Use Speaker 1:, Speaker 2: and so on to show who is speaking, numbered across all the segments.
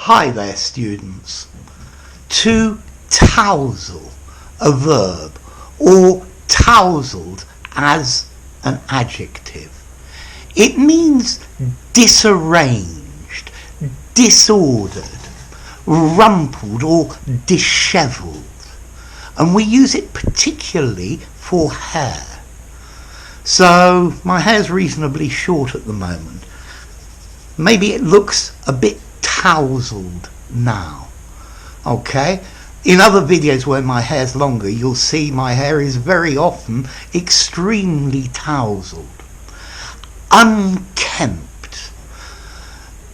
Speaker 1: Hi there, students. To tousle, a verb, or tousled as an adjective. It means disarranged, disordered, rumpled or dishevelled. And we use it particularly for hair. So my hair's reasonably short at the moment. Maybe it looks a bit tousled now. Okay? In other videos where my hair's longer, you'll see my hair is very often extremely tousled. Unkempt.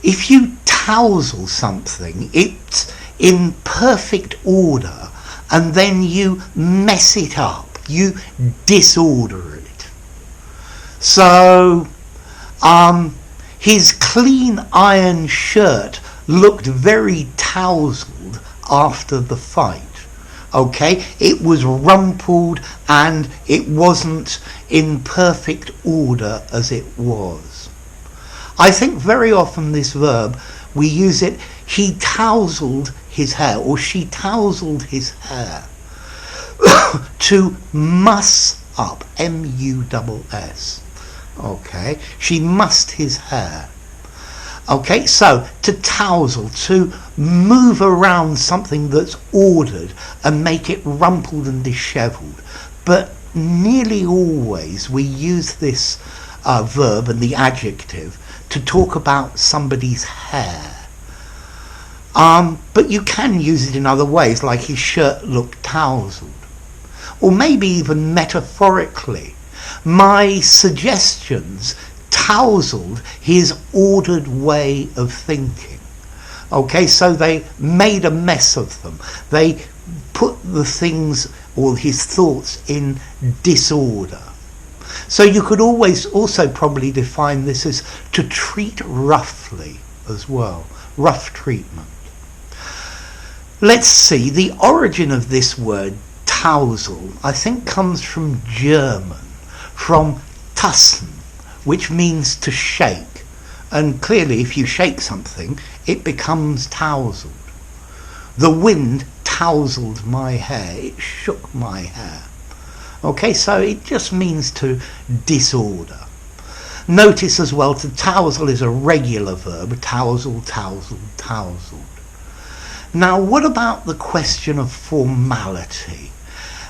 Speaker 1: If you tousle something, it's in perfect order, and then you mess it up, you disorder it. So, his clean iron shirt looked very tousled after the fight. Okay, it was rumpled and it wasn't in perfect order as it was. I think very often this verb, we use it, he tousled his hair, or she tousled his hair. To muss up, M-U-S-S. Okay, she mussed his hair. Okay, so to tousle, to move around something that's ordered and make it rumpled and dishevelled. But nearly always we use this verb and the adjective to talk about somebody's hair. But you can use it in other ways, like his shirt looked tousled. Or maybe even metaphorically. My suggestions tousled his ordered way of thinking. Okay, so they made a mess of them. They put the things or his thoughts in disorder. So you could always also probably define this as to treat roughly as well. Rough treatment. Let's see, the origin of this word tousle, I think, comes from German, from Tousle, which means to shake. And clearly if you shake something, it becomes tousled. The wind tousled my hair, it shook my hair. Okay, so it just means to disorder. Notice as well, to tousle is a regular verb, tousle, tousled, tousled. Now what about the question of formality?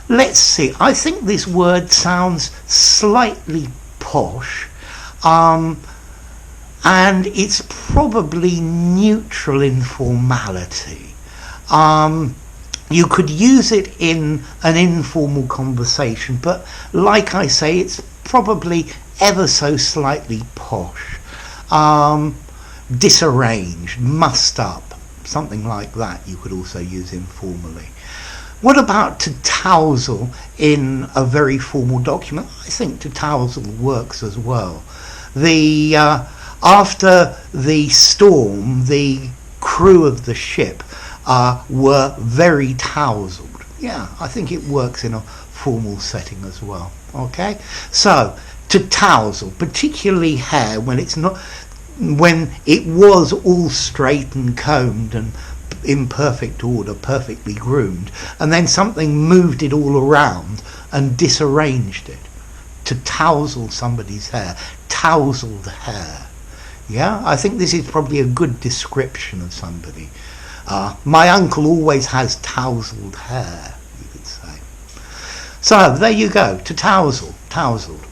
Speaker 1: Let's see, I think this word sounds slightly posh, and it's probably neutral in formality. You could use it in an informal conversation, but like I say, it's probably ever so slightly posh, disarranged, mussed up, something like that you could also use informally. What about to tousle in a very formal document? I think to tousle works as well. After the storm, the crew of the ship were very tousled. Yeah, I think it works in a formal setting as well. Okay, so to tousle, particularly hair, when it was all straight and combed and in perfect order, perfectly groomed, and then something moved it all around and disarranged it. To tousle somebody's hair, tousled hair. Yeah, I think this is probably a good description of somebody. My uncle always has tousled hair, you could say. So there you go, to tousle, tousled.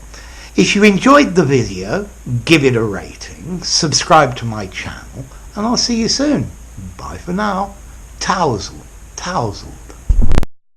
Speaker 1: If you enjoyed the video, give it a rating, subscribe to my channel, and I'll see you soon. Bye for now. Tousle, tousle.